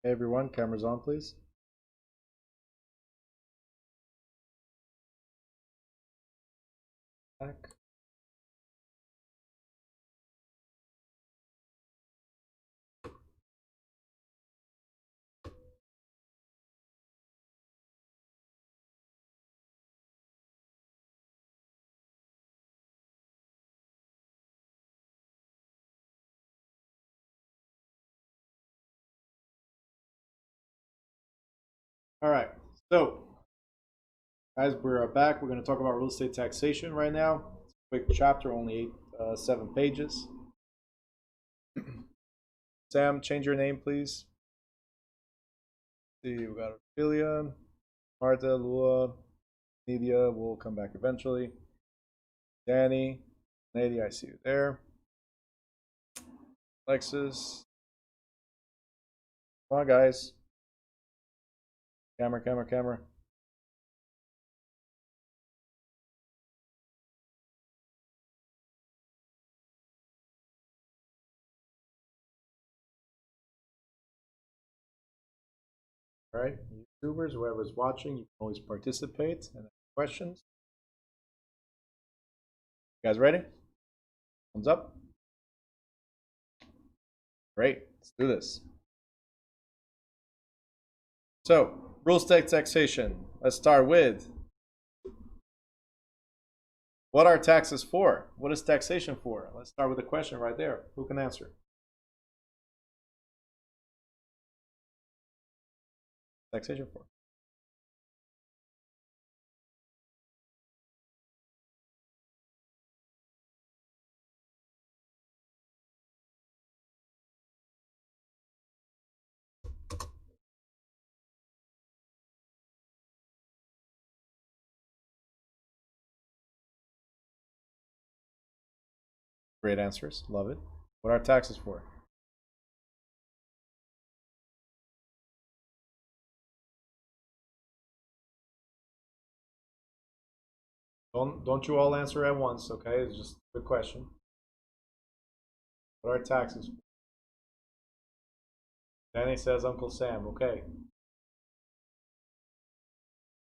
Hey everyone, cameras on, please. Back. All right, so guys, we're back. We're going to talk about real estate taxation right now. It's a quick chapter, only 7 pages. Sam, change your name, please. Let's see, we got Ophelia, Marta, Lua, Nidia. Will come back eventually. Danny, Nadia, I see you there. Alexis. Come on, guys. Camera, camera, camera. All right, YouTubers, whoever's watching, you can always participate and ask questions. You guys ready? Thumbs up. Great, let's do this. So, real estate taxation. Let's start with what are taxes for? What is taxation for? Let's start with a question right there. Who can answer? Taxation for? Great answers. Love it. What are taxes for? Don't you all answer at once, okay? It's just a quick question. What are taxes for? Danny says Uncle Sam. Okay.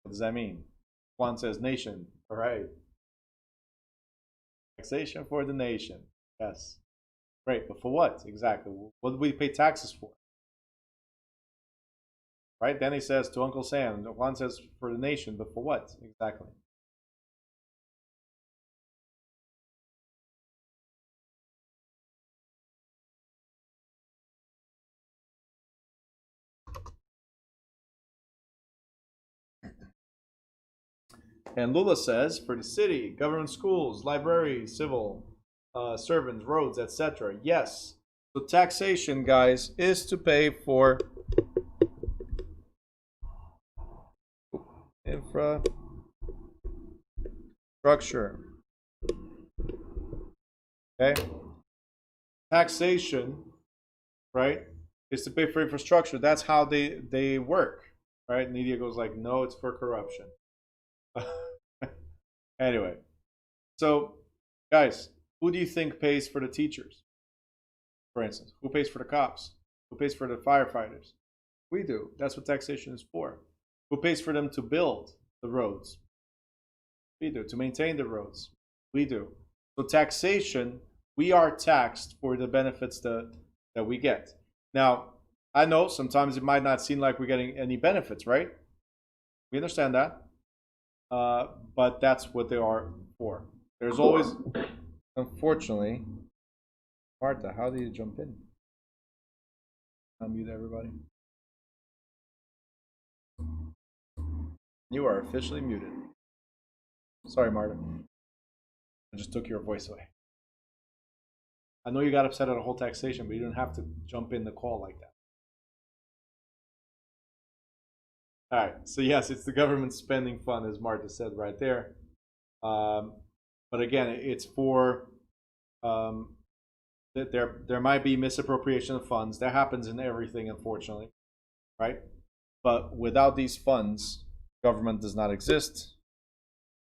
What does that mean? Juan says nation. All right. Taxation for the nation. Yes. Great. But for what exactly? What do we pay taxes for? Right? Danny says to Uncle Sam. Juan says for the nation. But for what exactly? And Lula says for the city, government schools, libraries, civil servants, roads, etc. Yes. So taxation, guys, is to pay for infrastructure. Okay. Taxation, right, is to pay for infrastructure. That's how they work, right? Nidia goes like, no, it's for corruption. Anyway, so guys, who do you think pays for the teachers? For instance, who pays for the cops? Who pays for the firefighters? We do. That's what taxation is for. Who pays for them to build the roads? We do. To maintain the roads? We do. So taxation, we are taxed for the benefits that we get. Now, I know sometimes it might not seem like we're getting any benefits, right? We understand that. But that's what they are for. There's always, unfortunately, Marta, how do you jump in? Unmute everybody. You are officially muted. Sorry, Marta. I just took your voice away. I know you got upset at the whole taxation, but you didn't have to jump in the call like that. All right. So yes, it's the government spending fund, as Marta said right there. But again, it's for there might be misappropriation of funds. That happens in everything, unfortunately, right? But without these funds, government does not exist.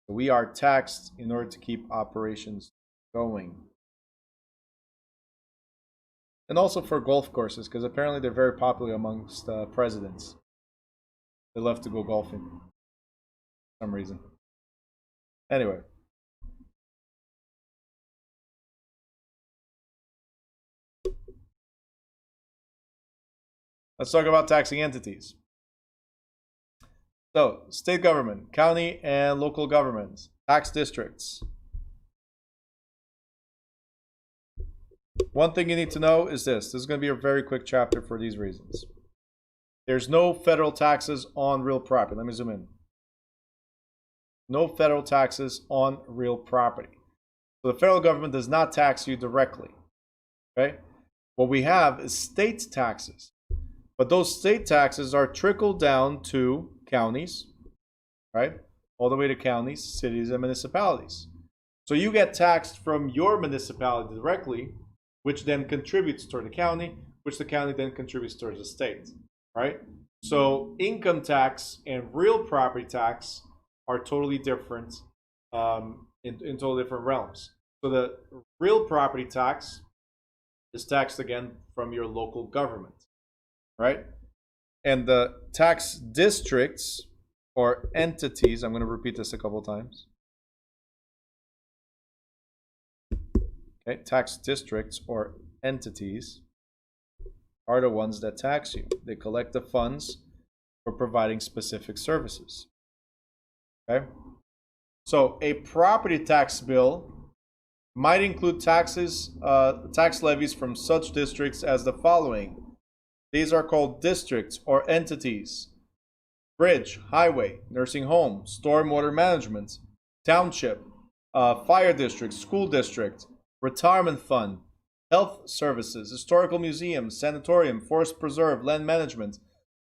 We are taxed in order to keep operations going. And also for golf courses, because apparently they're very popular amongst presidents. They love to go golfing for some reason. Anyway. Let's talk about taxing entities. So, state government, county and local governments, tax districts. One thing you need to know is this. This is going to be a very quick chapter for these reasons. There's no federal taxes on real property. Let me zoom in. No federal taxes on real property. So the federal government does not tax you directly. Okay? What we have is state taxes. But those state taxes are trickled down to counties, right? All the way to counties, cities, and municipalities. So you get taxed from your municipality directly, which then contributes toward the county, which the county then contributes towards the state, right? So income tax and real property tax are totally different in totally different realms. So the real property tax is taxed again from your local government, right? And the tax districts or entities, I'm going to repeat this a couple times. Okay, tax districts or entities are the ones that tax you. They collect the funds for providing specific services. Okay? So a property tax bill might include taxes, tax levies from such districts as the following. These are called districts or entities: bridge, highway, nursing home, stormwater management, township, fire district, school district, retirement fund, health services, historical museum, sanatorium, forest preserve, land management,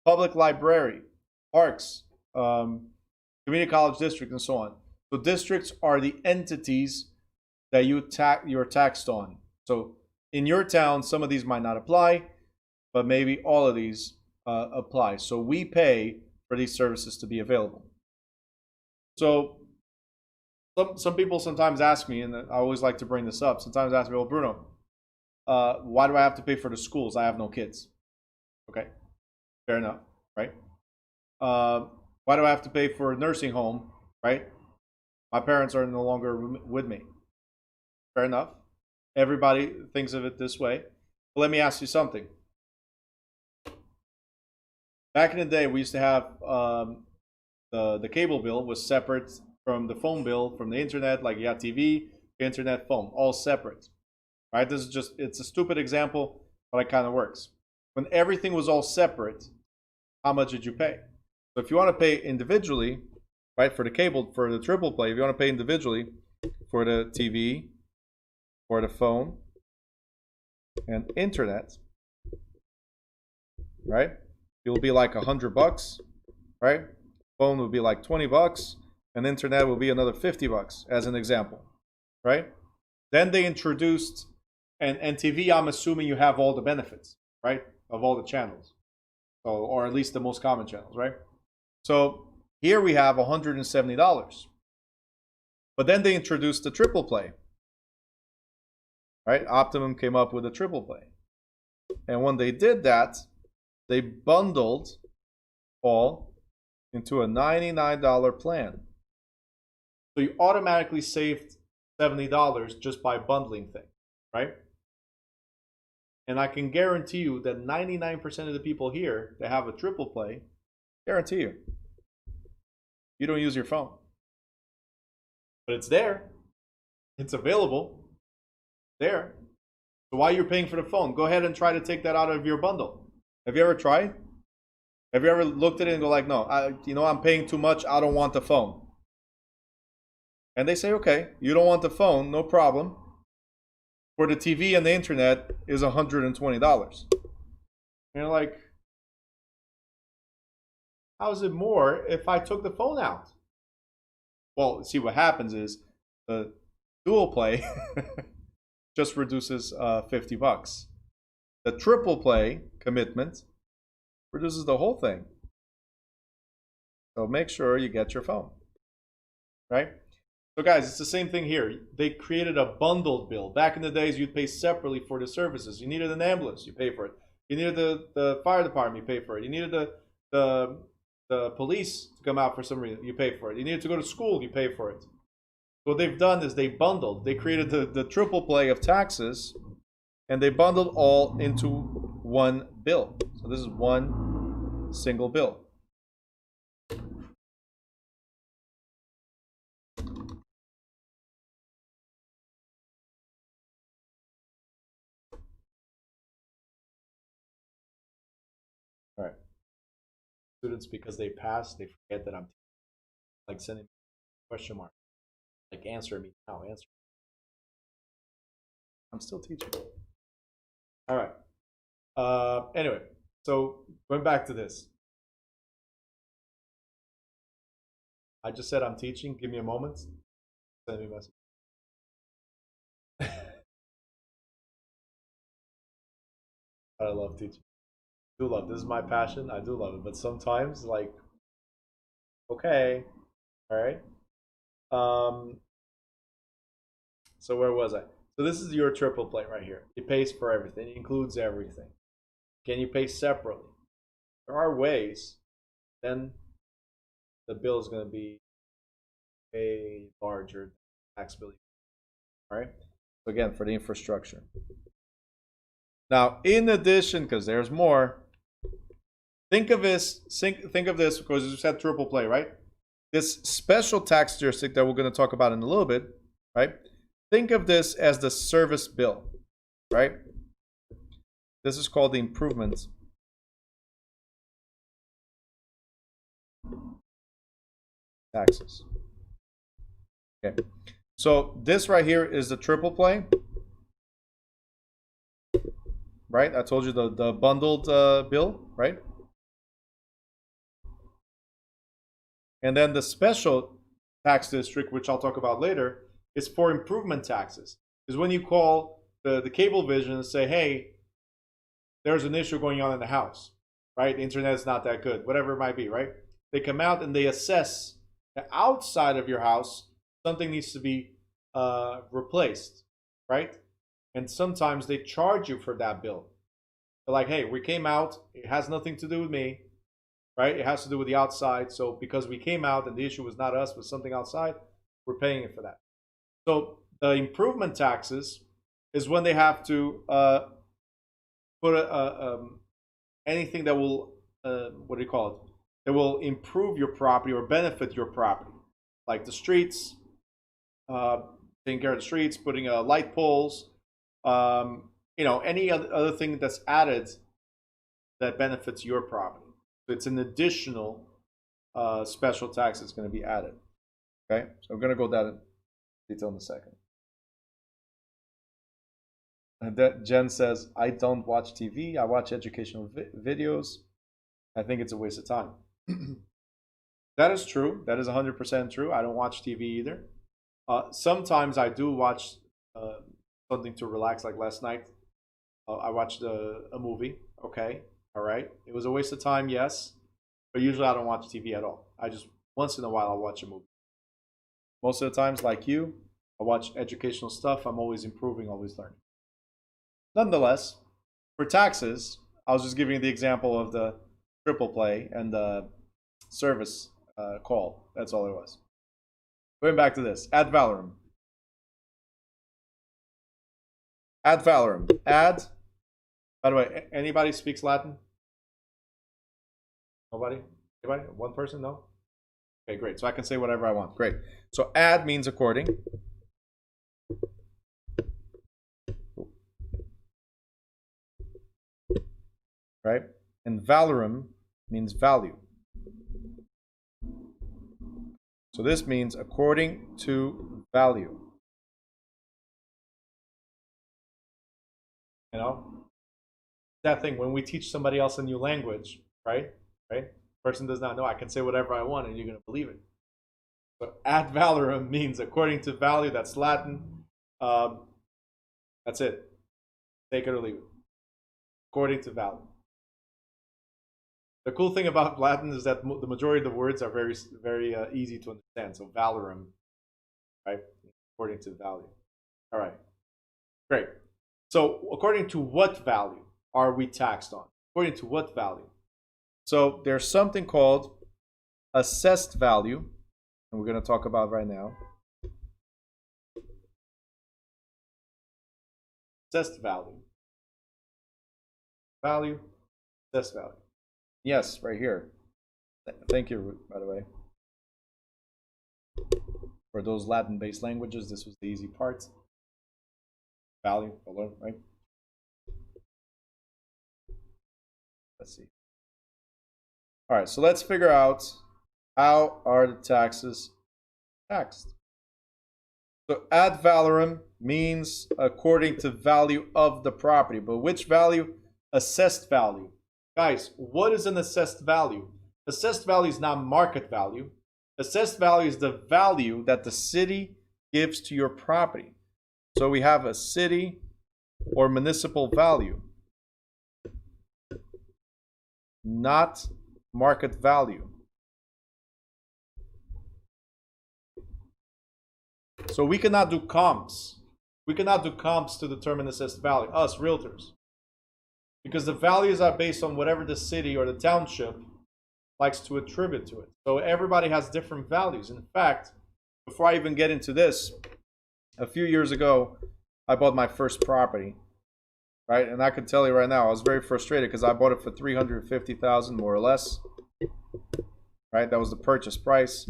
public library, parks, community college district, and so on. So districts are the entities that you're taxed on. So in your town, some of these might not apply, but maybe all of these apply. So we pay for these services to be available. So some people sometimes ask me, and I always like to bring this up, sometimes ask me, well, Bruno, why do I have to pay for the schools? I have no kids. Okay, fair enough, right? Why do I have to pay for a nursing home, right? My parents are no longer with me. Fair enough. Everybody thinks of it this way. But let me ask you something. Back in the day, we used to have the cable bill was separate from the phone bill, from the internet, like you have TV, internet, phone, all separate. Right? This is just, it's a stupid example, but it kind of works. When everything was all separate, how much did you pay? So if you want to pay individually, right, for the cable, for the triple play, if you want to pay individually for the TV, for the phone, and internet, right, it will be like $100, right? Phone will be like $20, and internet will be another $50, as an example, right? Then they introduced, and TV, I'm assuming you have all the benefits, right, of all the channels, so, or at least the most common channels, right? So here we have $170, but then they introduced the triple play, right? Optimum came up with a triple play, and when they did that, they bundled all into a $99 plan. So you automatically saved $70 just by bundling things, right? And I can guarantee you that 99% of the people here that have a triple play, guarantee you don't use your phone. But it's there. It's available. There. So why you're paying for the phone? Go ahead and try to take that out of your bundle. Have you ever tried? Have you ever looked at it and go like, no, I'm paying too much. I don't want the phone. And they say, okay, you don't want the phone, no problem. For the TV and the internet is $120. And you're like, how is it more if I took the phone out? Well, see, what happens is the dual play just reduces $50. The triple play commitment reduces the whole thing. So make sure you get your phone, right? So guys, it's the same thing here. They created a bundled bill. Back in the days, you'd pay separately for the services. You needed an ambulance, you pay for it. You needed the fire department, you pay for it. You needed the police to come out for some reason, you pay for it. You needed to go to school, you pay for it. So what they've done is they bundled. They created the triple play of taxes, and they bundled all into one bill. So this is one single bill. All right. Students, because they pass, they forget that I'm like sending question mark. Like answer me now, answer. I'm still teaching. All right. Anyway, so going back to this. I just said I'm teaching. Give me a moment. Send me a message. I love teaching. I do love. This is my passion. I do love it. But sometimes, like, okay, all right. So where was I? So this is your triple play right here. It pays for everything. It includes everything. Can you pay separately? There are ways. Then the bill is going to be a larger tax bill. All right. So again, for the infrastructure. Now, in addition, because there's more, think of this because you said triple play, right? This special tax jurisdiction that we're going to talk about in a little bit, right? Think of this as the service bill, right? This is called the improvement taxes. Okay, so this right here is the triple play, right? I told you the bundled bill, right? And then the special tax district, which I'll talk about later, is for improvement taxes. Is when you call the Cablevision and say, hey, there's an issue going on in the house, right? The internet is not that good, whatever it might be, right? They come out and they assess that outside of your house, something needs to be replaced, right? And sometimes they charge you for that bill. They're like, hey, we came out, it has nothing to do with me, right? It has to do with the outside. So because we came out and the issue was not us, but something outside, we're paying it for that. So the improvement taxes is when they have to put anything that will, what do you call it? That will improve your property or benefit your property, like the streets, taking care of the streets, putting light poles, any other thing that's added that benefits your property. So it's an additional special tax that's going to be added. Okay, so I'm going to go down in detail in a second. And that Jen says, I don't watch TV. I watch educational videos. I think it's a waste of time. That is true. That is 100% true. I don't watch TV either. Sometimes I do watch something to relax, like last night. I watched a movie. Okay, all right. It was a waste of time, yes. But usually I don't watch TV at all. I just, once in a while, I'll watch a movie. Most of the times, like you, I watch educational stuff. I'm always improving, always learning. Nonetheless, for taxes, I was just giving you the example of the triple play and the service call. That's all it was. Going back to this, ad valorem. Ad valorem. Ad. By the way, anybody speaks Latin? Nobody? Anybody? One person? No? Okay, great. So I can say whatever I want. Great. So ad means according. Right? And valorem means value. So this means according to value. You know? That thing when we teach somebody else a new language, right? Right? Person does not know. I can say whatever I want and you're going to believe it. So ad valorem means according to value. That's Latin. That's it. Take it or leave it. According to value. The cool thing about Latin is that the majority of the words are very, very easy to understand. So valorem right? According to value. All right, great. So according to what value are we taxed on? According to what value? So there's something called assessed value, and we're going to talk about right now. Assessed value. Value, assessed value. Yes, right here. Thank you, by the way. For those Latin-based languages, this was the easy part. Value, right? Let's see. All right, so let's figure out how are the taxes taxed. So ad valorem means according to value of the property, but which value? Assessed value. Guys, what is an assessed value? Assessed value is not market value. Assessed value is the value that the city gives to your property. So we have a city or municipal value, not market value. So we cannot do comps. We cannot do comps to determine assessed value, us realtors. Because the values are based on whatever the city or the township likes to attribute to it. So everybody has different values. In fact, before I even get into this, a few years ago, I bought my first property, right? And I can tell you right now, I was very frustrated because I bought it for $350,000 more or less, right? That was the purchase price.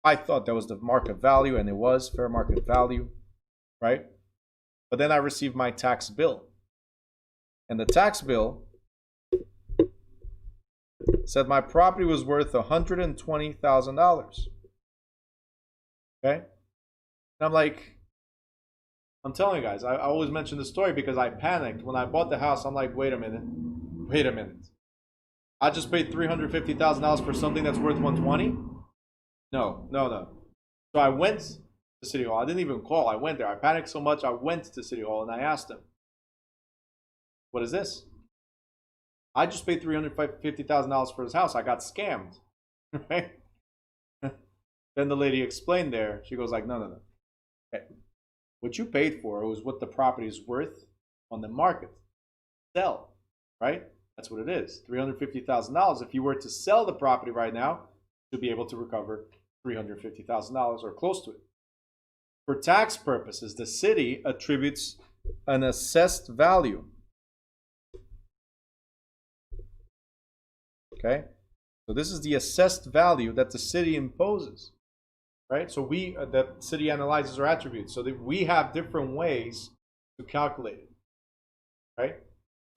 I thought that was the market value, and it was fair market value, right? But then I received my tax bill. And the tax bill said my property was worth $120,000. Okay? And I'm like, I'm telling you guys, I always mention this story because I panicked. When I bought the house, I'm like, wait a minute. I just paid $350,000 for something that's worth $120,000? No. So I went to City Hall. I didn't even call. I went there. I panicked so much, I went to City Hall and I asked them, what is this? I just paid $350,000 for this house. I got scammed, right? Then the lady explained there. She goes like, no. Okay. What you paid for was what the property is worth on the market. Sell, right? That's what it is. $350,000. If you were to sell the property right now, you'll be able to recover $350,000 or close to it. For tax purposes, the city attributes an assessed value. Okay, so this is the assessed value that the city imposes, right? So the city analyzes our attributes, so that we have different ways to calculate it, right?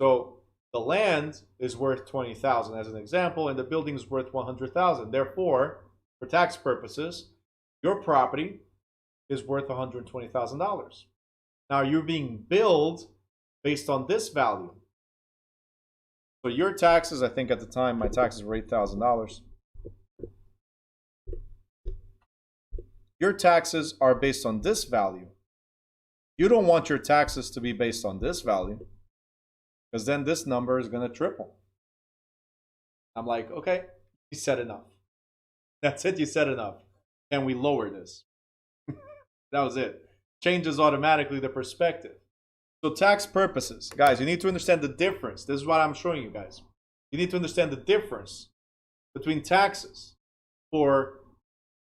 So the land is worth $20,000 as an example, and the building is worth $100,000. Therefore, for tax purposes, your property is worth $120,000. Now you're being billed based on this value. So your taxes, I think at the time, my taxes were $8,000. Your taxes are based on this value. You don't want your taxes to be based on this value, because then this number is going to triple. I'm like, okay, you said enough. That's it, you said enough. Can we lower this? That was it. Changes automatically the perspective. So tax purposes, guys, you need to understand the difference. This is what I'm showing you guys. You need to understand the difference between taxes for,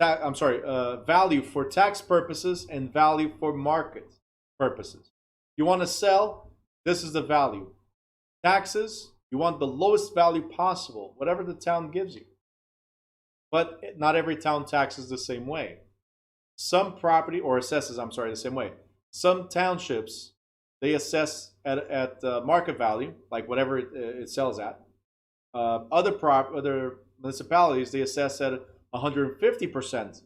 value for tax purposes and value for market purposes. You want to sell, this is the value. Taxes, you want the lowest value possible, whatever the town gives you. But not every town taxes the same way. Some property, or assesses, the same way. Some townships, they assess at market value, like whatever it sells at. Other municipalities, they assess at 150%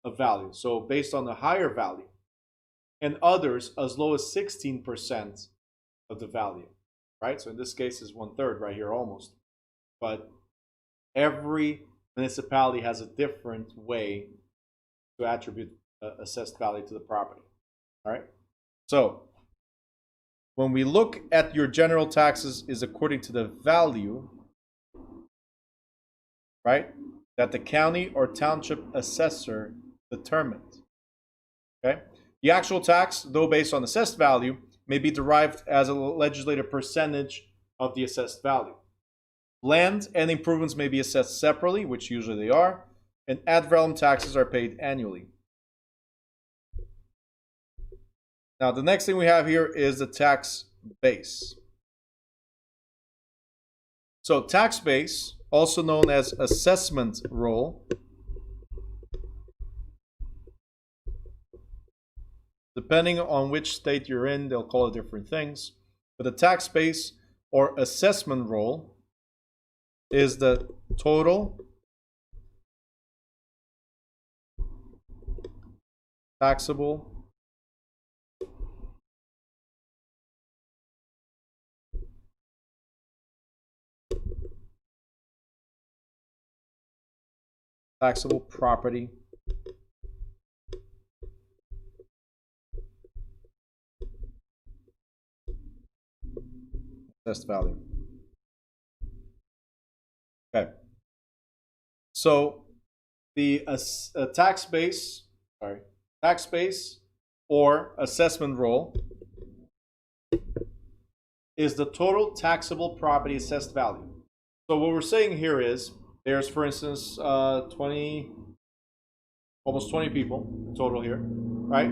of value, so based on the higher value. And others as low as 16% of the value, right? So in this case, is 1/3 right here almost. But every municipality has a different way to attribute assessed value to the property. All right. So when we look at your general taxes is according to the value, right, that the county or township assessor determined. Okay. The actual tax, though based on assessed value, may be derived as a legislative percentage of the assessed value. Land and improvements may be assessed separately, which usually they are, and ad valorem taxes are paid annually. Now, the next thing we have here is the tax base. So, tax base, also known as assessment roll, depending on which state you're in, they'll call it different things. But the tax base or assessment roll is the total taxable property assessed value. Okay. So the tax base or assessment roll is the total taxable property assessed value. So what we're saying here is there's, for instance, almost 20 people total here, right?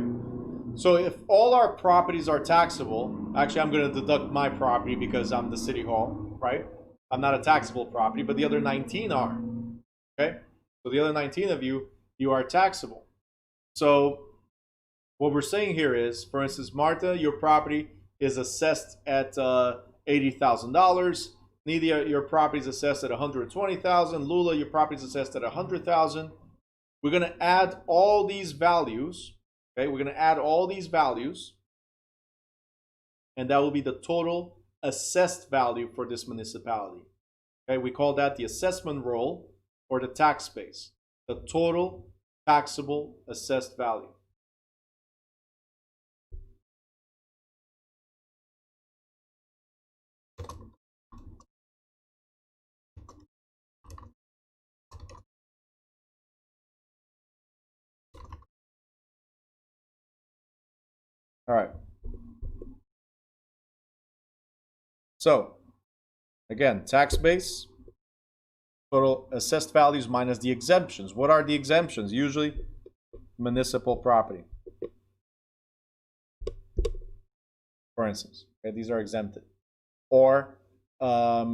So if all our properties are taxable, actually I'm going to deduct my property because I'm the city hall, right? I'm not a taxable property, but the other 19 are, okay? So the other 19 of you are taxable. So what we're saying here is, for instance, Marta, your property is assessed at $80,000. Nidia, your property is assessed at $120,000. Lula, your property is assessed at $100,000. We're going to add all these values. Okay, we're going to add all these values, and that will be the total assessed value for this municipality. Okay, we call that the assessment roll or the tax base, the total taxable assessed value. All right. So, again, tax base, total assessed values minus the exemptions. What are the exemptions? Usually municipal property, for instance. Okay, these are exempted. Or, what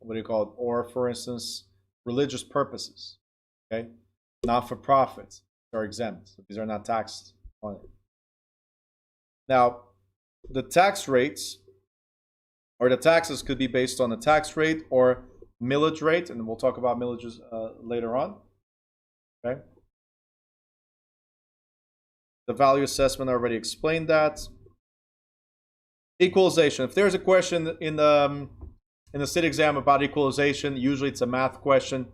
do you call it? Or, for instance, religious purposes. Okay, not-for-profits are exempt. So these are not taxed on it. Now, the tax rates or the taxes could be based on the tax rate or millage rate, and we'll talk about millages later on. Okay. The value assessment, I already explained that. Equalization. If there's a question in the city exam about equalization, usually it's a math question.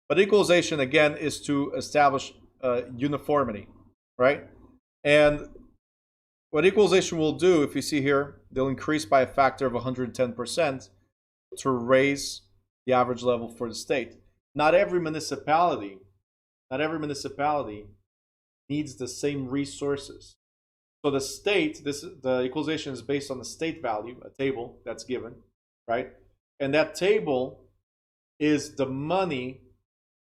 But equalization, again, is to establish uniformity, right? And what equalization will do, if you see here, they'll increase by a factor of 110% to raise the average level for the state. Not every municipality needs the same resources. So the state, the equalization is based on the state value, a table that's given, right? And that table is the money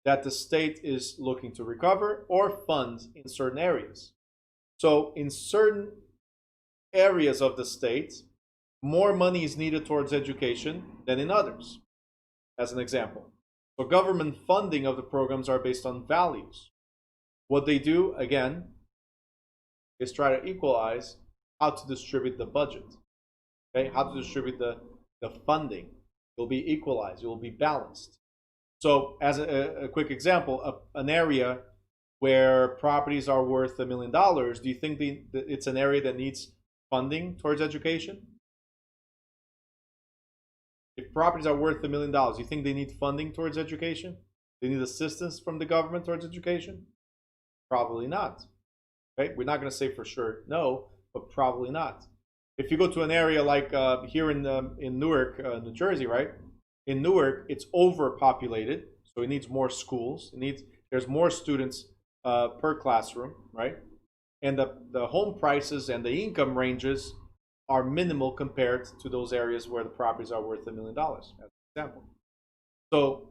that the state is looking to recover or fund in certain areas. So in certain areas of the state, more money is needed towards education than in others, as an example. So government funding of the programs are based on values. What they do, again, is try to equalize how to distribute the budget. Okay, how to distribute the funding. It will be equalized, it will be balanced. So as a quick example, an area where properties are worth $1 million, do you think it's an area that needs funding towards education? If properties are worth $1 million, do you think they need funding towards education? They need assistance from the government towards education? Probably not. Okay, we're not going to say for sure no, but probably not. If you go to an area like here in Newark, New Jersey, right? In Newark, it's overpopulated, so it needs more schools. There's more students per classroom, right? and the home prices and the income ranges are minimal compared to those areas where the properties are worth $1 million, as an example. So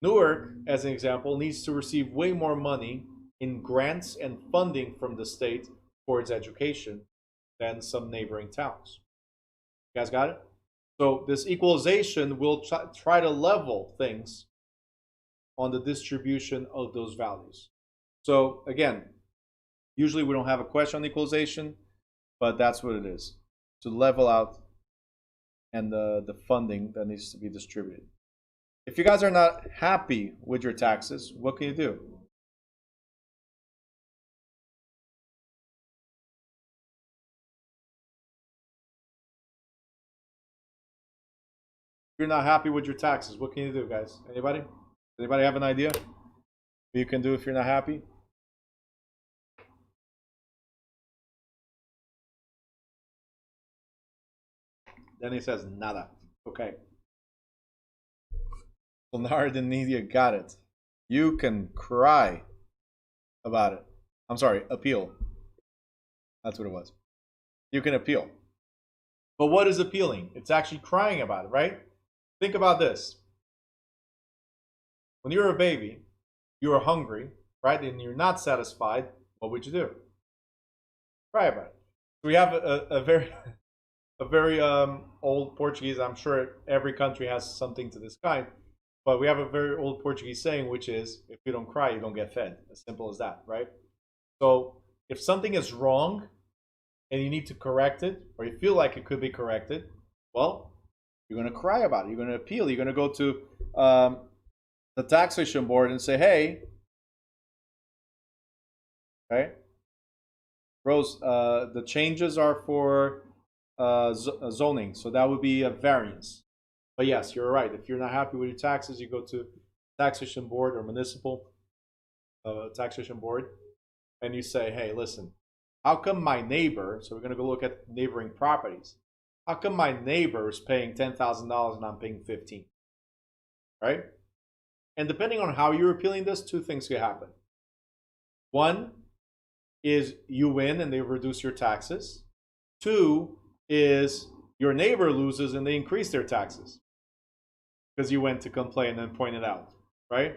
Newark, as an example, needs to receive way more money in grants and funding from the state for its education than some neighboring towns. You guys got it? So this equalization will try to level things on the distribution of those values. So again, usually we don't have a question on equalization, but that's what it is. To level out and the funding that needs to be distributed. If you guys are not happy with your taxes, what can you do? If you're not happy with your taxes, what can you do, guys? Anybody? Anybody have an idea what you can do if you're not happy? Then he says nada. Okay. Leonardo and Nidia got it. You can cry about it. I'm sorry, appeal. That's what it was. You can appeal. But what is appealing? It's actually crying about it, right? Think about this. When you were a baby, you were hungry, right? And you're not satisfied, what would you do? Cry about it. We have a very old Portuguese. I'm sure every country has something to this kind, but we have a very old Portuguese saying, which is, if you don't cry, you don't get fed. As simple as that, right? So if something is wrong and you need to correct it, or you feel like it could be corrected, well, you're going to cry about it. You're going to appeal. You're going to go to the taxation board and say, hey, okay, Rose, the changes are for zoning, so that would be a variance. But yes, you're right. If you're not happy with your taxes, you go to taxation board or municipal taxation board, and you say, hey, listen, how come my neighbor, so we're going to go look at neighboring properties, how come my neighbor is paying $10,000 and I'm paying 15, right? And depending on how you're appealing this, two things could happen. One is you win and they reduce your taxes. Two is your neighbor loses and they increase their taxes because you went to complain and point it out, right?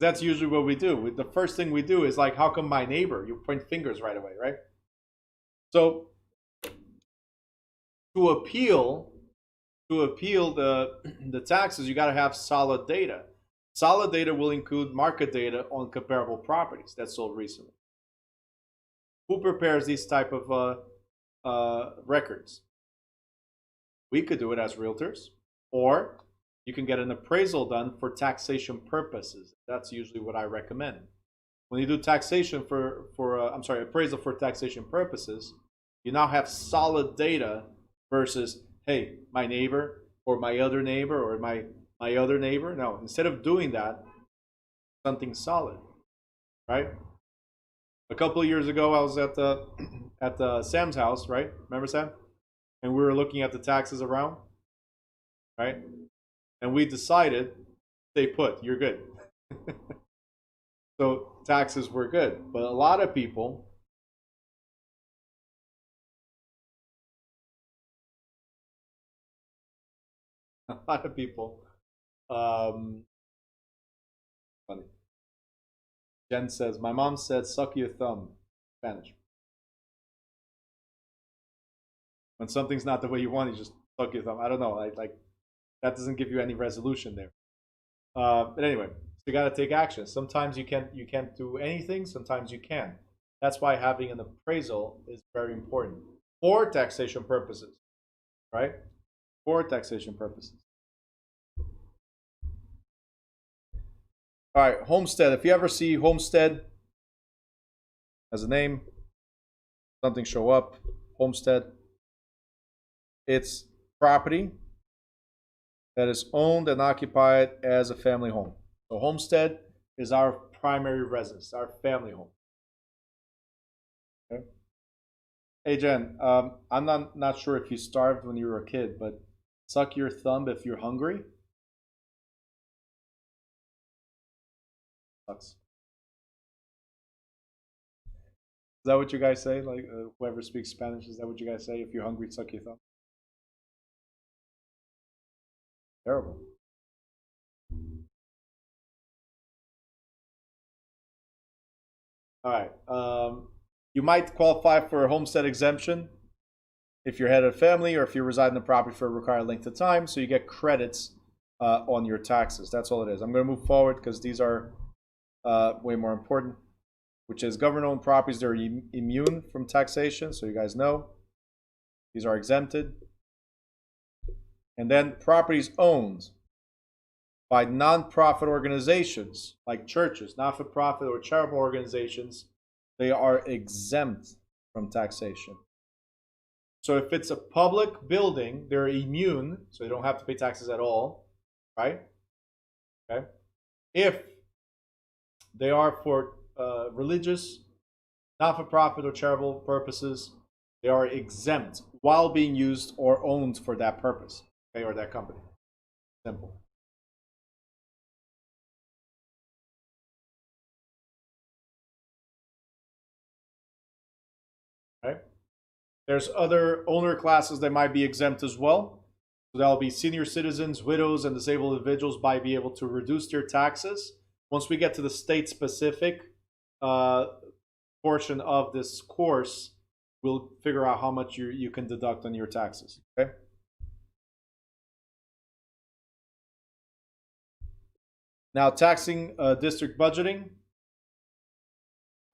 That's usually what we do. The first thing we do is like, how come my neighbor? You point fingers right away, right? So to appeal the taxes, you got to have solid data. Solid data will include market data on comparable properties that sold recently. Who prepares these type of records? We could do it as realtors, or you can get an appraisal done for taxation purposes. That's usually what I recommend. When you do taxation appraisal for taxation purposes, you now have solid data versus, hey, my neighbor or my other neighbor or my other neighbor. No, instead of doing that, something solid, right? A couple of years ago, I was at Sam's house, right? Remember Sam? And we were looking at the taxes around, right? And we decided, stay put, you're good. So taxes were good, but a lot of people funny. Jen says, my mom said, suck your thumb, Spanish. When something's not the way you want, you just suck your thumb. I don't know, like that doesn't give you any resolution there. But anyway, so you got to take action. Sometimes you can't do anything. Sometimes you can. That's why having an appraisal is very important for taxation purposes, right? For taxation purposes. All right, homestead. If you ever see homestead as a name, something show up, homestead, it's property that is owned and occupied as a family home. So homestead is our primary residence, our family home. Okay. Hey Jen, I'm not sure if you starved when you were a kid, but suck your thumb if you're hungry. Sucks. that what you guys say? Like whoever speaks Spanish, is that what you guys say? If you're hungry, suck your thumb. Terrible. All right. You might qualify for a homestead exemption if you're head of family or if you reside in the property for a required length of time, so you get credits on your taxes. That's all it is. I'm going to move forward because these are way more important, which is government-owned properties. They're immune from taxation, so you guys know. These are exempted. And then properties owned by non-profit organizations like churches, not-for-profit or charitable organizations, they are exempt from taxation. So if it's a public building, they're immune, so they don't have to pay taxes at all, right? Okay. If they are for religious, not-for-profit or charitable purposes, they are exempt while being used or owned for that purpose, okay, or that company. Simple. Right? There's other owner classes that might be exempt as well. So that'll be senior citizens, widows, and disabled individuals might be able to reduce their taxes. Once we get to the state-specific portion of this course, we'll figure out how much you can deduct on your taxes. Okay. Now, taxing district budgeting.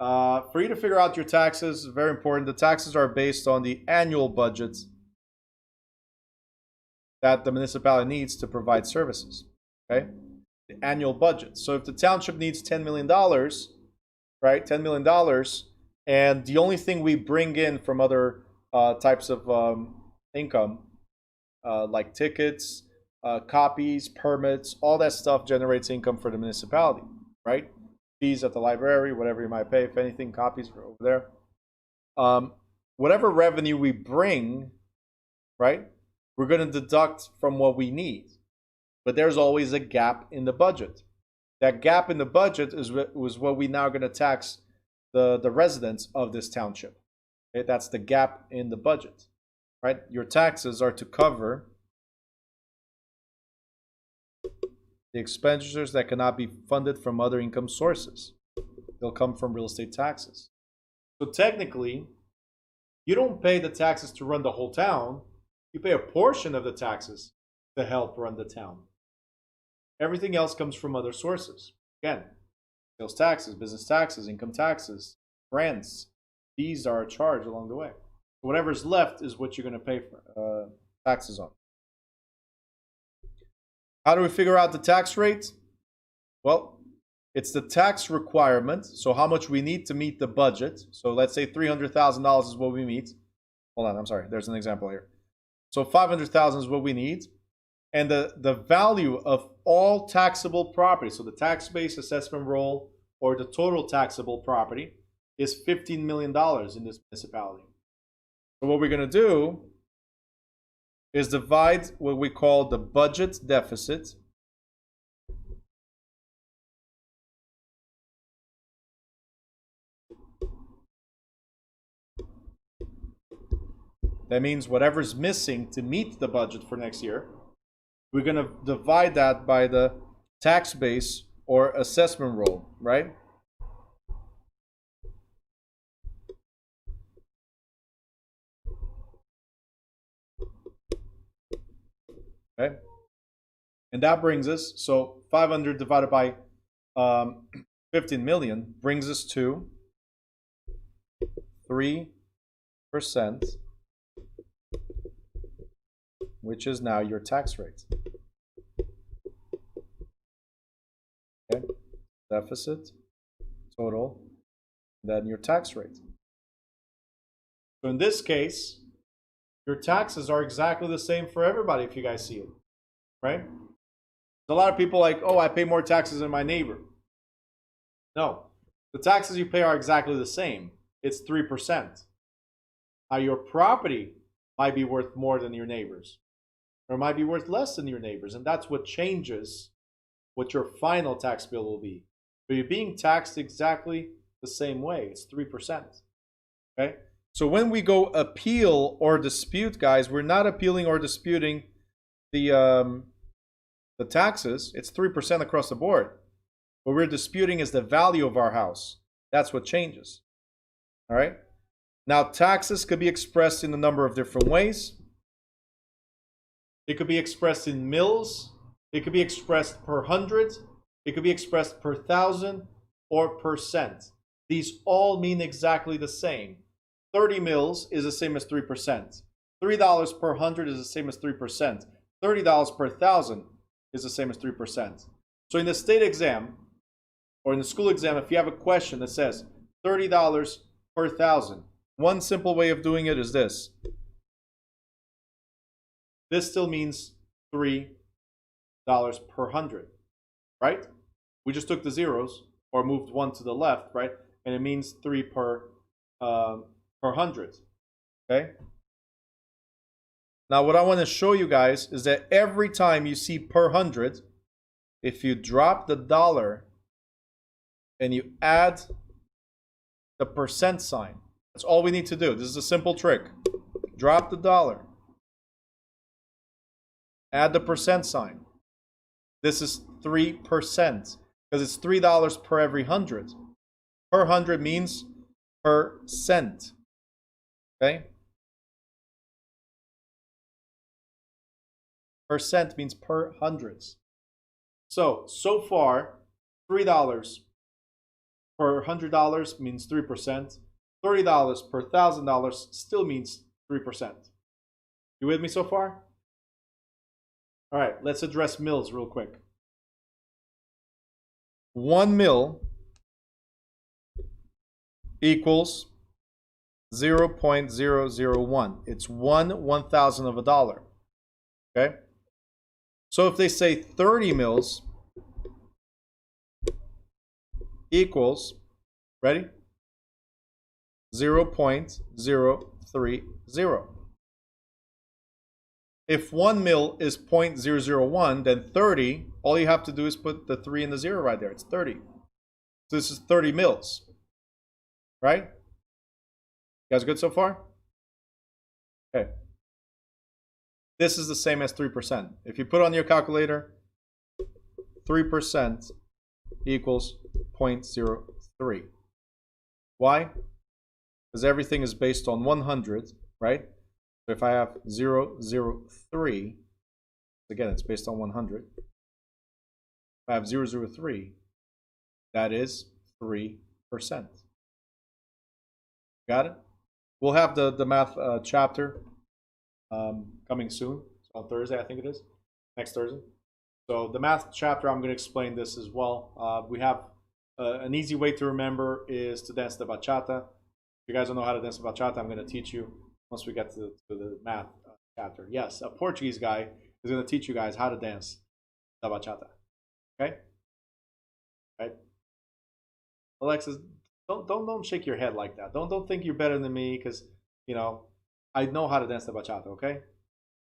For you to figure out your taxes, very important. The taxes are based on the annual budget that the municipality needs to provide services. Okay, the annual budget. So if the township needs $10 million, right, $10 million, and the only thing we bring in from other types of income, like tickets, copies, permits, all that stuff generates income for the municipality, right? Fees at the library, whatever you might pay, if anything, copies for over there. Whatever revenue we bring, right, we're going to deduct from what we need. But there's always a gap in the budget. That gap in the budget was what we now going to tax the residents of this township. Okay? That's the gap in the budget, right? Your taxes are to cover the expenditures that cannot be funded from other income sources. They'll come from real estate taxes. So technically, you don't pay the taxes to run the whole town. You pay a portion of the taxes to help run the town. Everything else comes from other sources. Again, sales taxes, business taxes, income taxes, grants. These are charged along the way. Whatever's left is what you're going to pay for taxes on. How do we figure out the tax rate? Well, it's the tax requirement. So how much we need to meet the budget. So let's say $300,000 is what we meet. Hold on, I'm sorry. There's an example here. So $500,000 is what we need. And the value of all taxable property, so the tax base assessment roll or the total taxable property, is $15 million in this municipality. So what we're going to do is divide what we call the budget deficit that means whatever's missing to meet the budget for next year, we're going to divide that by the tax base or assessment roll, right? Okay. And that brings us, so 500 divided by 15 million brings us to 3%, which is now your tax rate. Okay. Deficit, total, then your tax rate. So in this case, your taxes are exactly the same for everybody if you guys see it, right? A lot of people like, oh, I pay more taxes than my neighbor. No, the taxes you pay are exactly the same. It's 3%. Now your property might be worth more than your neighbor's, or might be worth less than your neighbor's, and that's what changes what your final tax bill will be. But you're being taxed exactly the same way. It's 3%. Okay? So when we go appeal or dispute, guys, we're not appealing or disputing the taxes. It's 3% across the board. What we're disputing is the value of our house. That's what changes. All right? Now, taxes could be expressed in a number of different ways. It could be expressed in mills. It could be expressed per hundred. It could be expressed per thousand or percent. These all mean exactly the same. 30 mils is the same as 3%. $3 per hundred is the same as 3%. $30 per thousand is the same as 3%. So in the state exam or in the school exam, if you have a question that says $30 per thousand, one simple way of doing it is this. This still means $3 per hundred, right? We just took the zeros or moved one to the left, right? And it means 3 per hundred, okay? Now what I want to show you guys is that every time you see per hundred, if you drop the dollar and you add the percent sign, that's all we need to do. This is a simple trick. Drop the dollar, add the percent sign. This is 3% because it's $3 per every hundred. Per hundred means per cent. Okay? Percent means per hundreds. So far, $3 per $100 means 3%. $30 per $1,000 still means 3%. You with me so far? All right, let's address mills real quick. 1 mil equals 0.001. It's 1/1000 of a dollar. Okay? So if they say 30 mils equals, ready? 0.030. If 1 mil is 0.001, then 30, all you have to do is put the 3 and the 0 right there. It's 30. So this is 30 mils. Right? You guys good so far? Okay. This is the same as 3%. If you put on your calculator, 3% equals 0.03. Why? Because everything is based on 100, right? So if I have 003, again, it's based on 100. If I have 003, that is 3%. Got it? We'll have the math chapter coming soon. So on Thursday, I think it is. Next Thursday. So the math chapter, I'm going to explain this as well. We have an easy way to remember is to dance the bachata. If you guys don't know how to dance the bachata, I'm going to teach you once we get to the math chapter. Yes, a Portuguese guy is going to teach you guys how to dance the bachata. Okay? Right? Alexis, don't shake your head like that. Don't think you're better than me because, you know, I know how to dance the bachata, okay?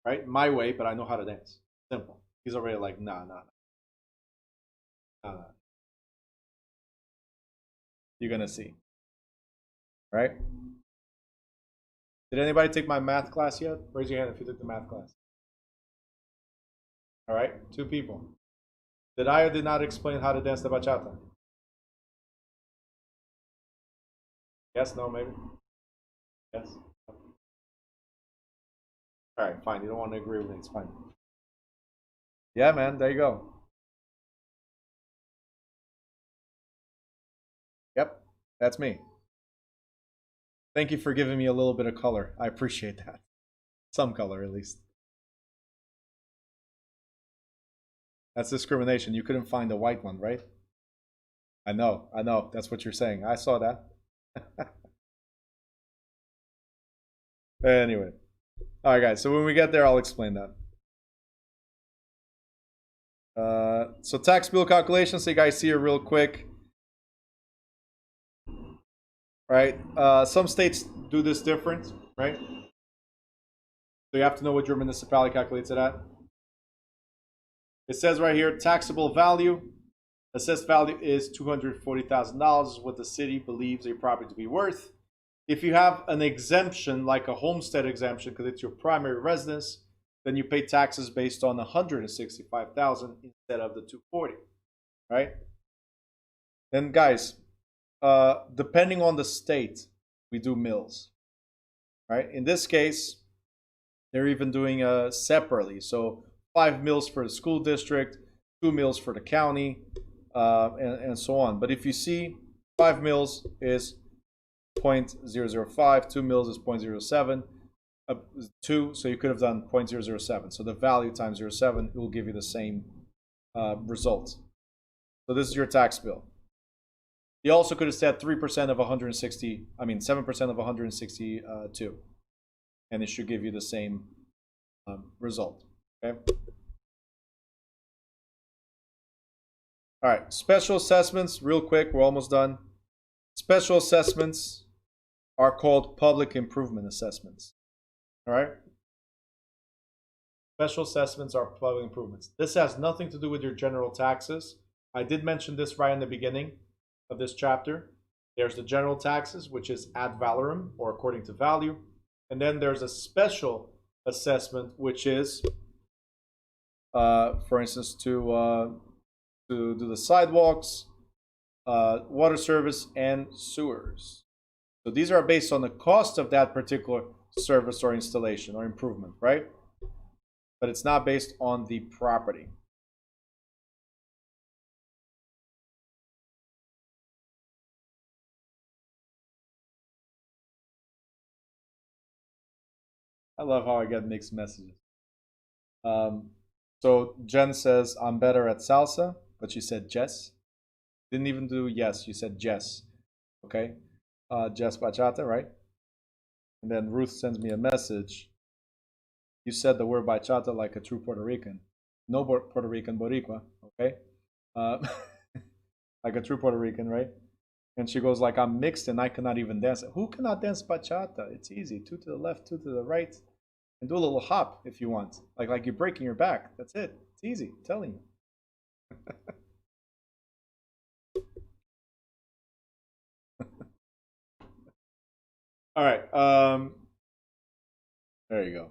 Right? My way, but I know how to dance. Simple. He's already like, nah. You're going to see. Right? Did anybody take my math class yet? Raise your hand if you took the math class. All right, 2 people. Did I or did not explain how to dance the bachata? Yes, no, maybe? Yes? All right, fine. You don't want to agree with me. It's fine. Yeah, man, there you go. Yep, that's me. Thank you for giving me a little bit of color. I appreciate that. Some color, at least. That's discrimination. You couldn't find a white one, right? I know. That's what you're saying. I saw that. Anyway. All right, guys. So when we get there, I'll explain that. So tax bill calculation, so you guys see it real quick. Right? Some states do this different, right? So you have to know what your municipality calculates it at. It says right here, taxable value. Assessed value is $240,000 is what the city believes a property to be worth. If you have an exemption, like a homestead exemption, because it's your primary residence, then you pay taxes based on 165,000 instead of the 240, right? Then, guys, depending on the state, we do mills, right? In this case, they're even doing separately. So 5 mills for the school district, 2 mills for the county, and so on. But if you see, 5 mills is 0.005, 2 mills is 0.07, 2, so you could have done 0.007. So the value times 0.07 will give you the same result. So this is your tax bill. You also could have said 3% of 160, I mean 7% of 162, and it should give you the same result. Okay. All right, special assessments, real quick, we're almost done. Special assessments are called public improvement assessments. All right? Special assessments are public improvements. This has nothing to do with your general taxes. I did mention this right in the beginning of this chapter. There's the general taxes, which is ad valorem, or according to value. And then there's a special assessment, which is, for instance, to do the sidewalks, water service, and sewers. So these are based on the cost of that particular service or installation or improvement, right? But it's not based on the property. I love how I get mixed messages. So Jen says, I'm better at salsa, but she said Jess. Didn't even do yes, you said Jess. Okay? Jess Bachata, right? And then Ruth sends me a message. You said the word bachata like a true Puerto Rican. No Puerto Rican, Boricua, okay? Like a true Puerto Rican, right? And she goes like, I'm mixed and I cannot even dance. Who cannot dance bachata? It's easy. 2 to the left, 2 to the right. And do a little hop if you want. Like you're breaking your back. That's it. It's easy. I'm telling you. All right. There you go.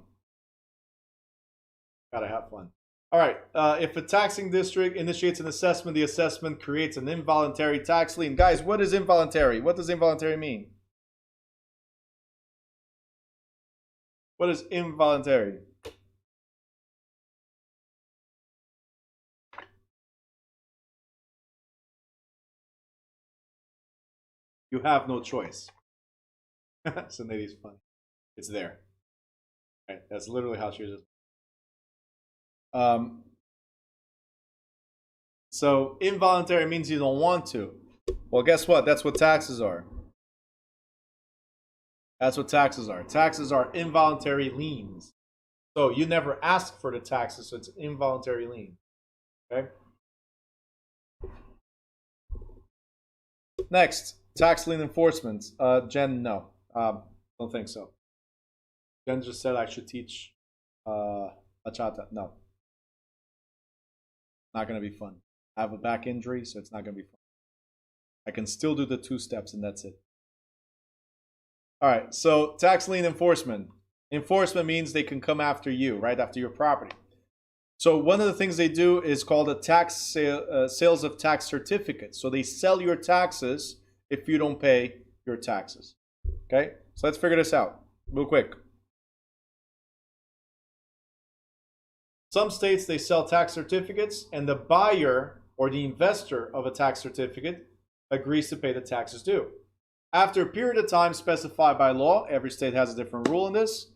Gotta have fun. All right. If a taxing district initiates an assessment, the assessment creates an involuntary tax lien. Guys, what is involuntary? What does involuntary mean? What is involuntary? You have no choice. So Nadi's fun. It's there. Right. That's literally how she is. So involuntary means you don't want to. Well, guess what? That's what taxes are. That's what taxes are. Taxes are involuntary liens. So you never ask for the taxes, so it's an involuntary lien. Okay? Next, tax lien enforcement. Jen, no. Don't think so. Jen just said I should teach bachata. No. Not going to be fun. I have a back injury, so it's not going to be fun. I can still do the 2 steps, and that's it. All right, so tax lien enforcement. Enforcement means they can come after you, right, after your property. So one of the things they do is called a tax sales of tax certificates. So they sell your taxes if you don't pay your taxes. Okay, so let's figure this out real quick. Some states, they sell tax certificates, and the buyer or the investor of a tax certificate agrees to pay the taxes due. After a period of time specified by law, every state has a different rule in this,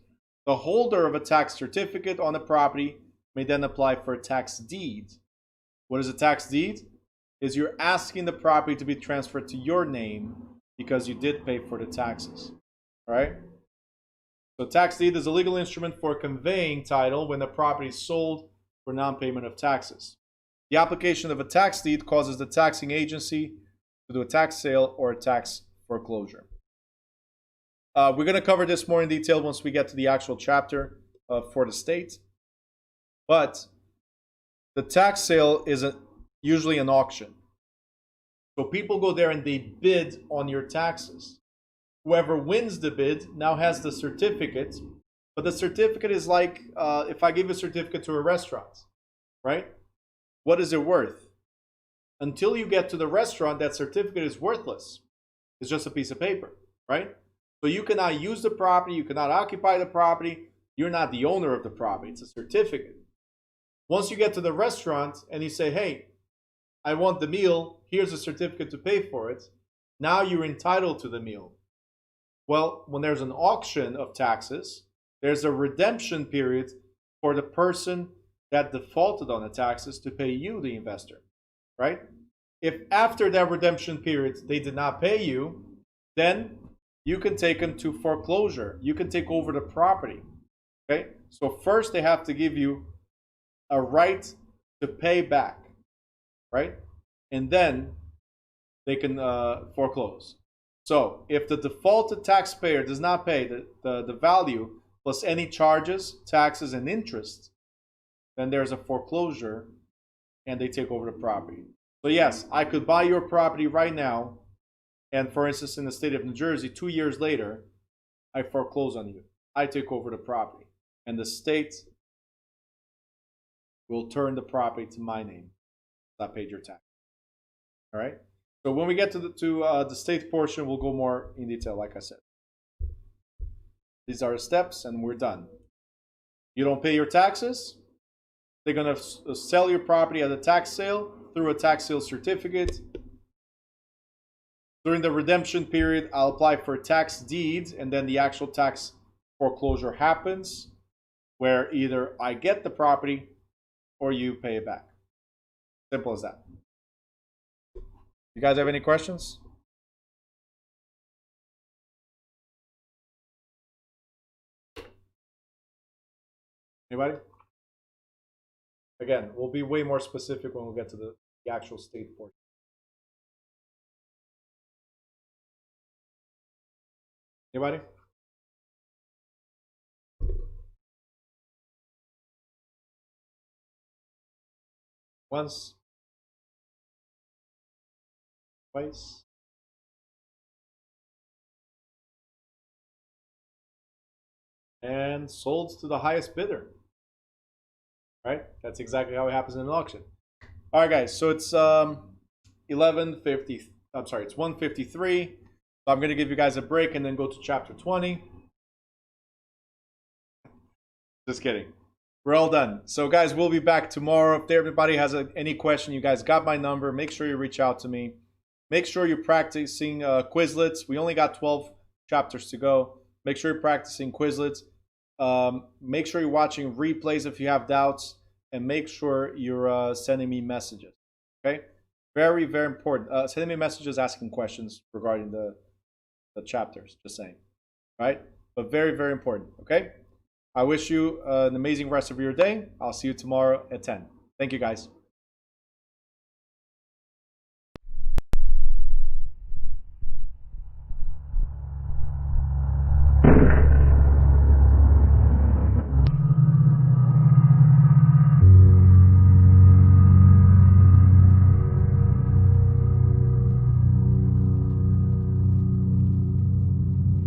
the holder of a tax certificate on the property may then apply for a tax deed. What is a tax deed? Is you're asking the property to be transferred to your name because you did pay for the taxes. All right? So tax deed is a legal instrument for conveying title when the property is sold for non-payment of taxes. The application of a tax deed causes the taxing agency to do a tax sale or a tax foreclosure. We're going to cover this more in detail once we get to the actual chapter for the state. But the tax sale is usually an auction. So people go there and they bid on your taxes. whoever wins the bid now has the certificate. But the certificate is like if I give a certificate to a restaurant, right? What is it worth? Until you get to the restaurant, that certificate is worthless. It's just a piece of paper, right? So you cannot use the property, you cannot occupy the property, you're not the owner of the property, it's a certificate. Once you get to the restaurant and you say, hey, I want the meal, here's a certificate to pay for it, now you're entitled to the meal. Well, when there's an auction of taxes, there's a redemption period for the person that defaulted on the taxes to pay you, the investor, right? If after that redemption period they did not pay you, then you can take them to foreclosure. You can take over the property, okay? So first they have to give you a right to pay back, right? And then they can foreclose. So if the defaulted taxpayer does not pay the value plus any charges, taxes, and interest, then there's a foreclosure and they take over the property. So yes, I could buy your property right now, and for instance, in the state of New Jersey, 2 years later, I foreclose on you. I take over the property, and the state will turn the property to my name. I paid your tax. All right. So when we get to the state portion, we'll go more in detail, like I said. These are the steps, and we're done. You don't pay your taxes, they're going to sell your property at a tax sale through a tax sale certificate. During the redemption period, I'll apply for a tax deed, and then the actual tax foreclosure happens, where either I get the property or you pay it back. Simple as that. You guys have any questions? Anybody? Again, we'll be way more specific when we get to the actual state portion. Anybody? Once? Twice? And sold to the highest bidder. Right? That's exactly how it happens in an auction. All right, guys. So it's 11:50. I'm sorry, it's 1:53. So I'm going to give you guys a break and then go to chapter 20. Just kidding. We're all done. So, guys, we'll be back tomorrow. If everybody has any question, you guys got my number. Make sure you reach out to me. Make sure you're practicing Quizlets. We only got 12 chapters to go. Make sure you're practicing Quizlets. Make sure you're watching replays if you have doubts, and make sure you're sending me messages. Okay, very, very important. Sending me messages asking questions regarding the chapters. Just saying, right? But very, very important. Okay. I wish you an amazing rest of your day. I'll see you tomorrow at 10. Thank you, guys.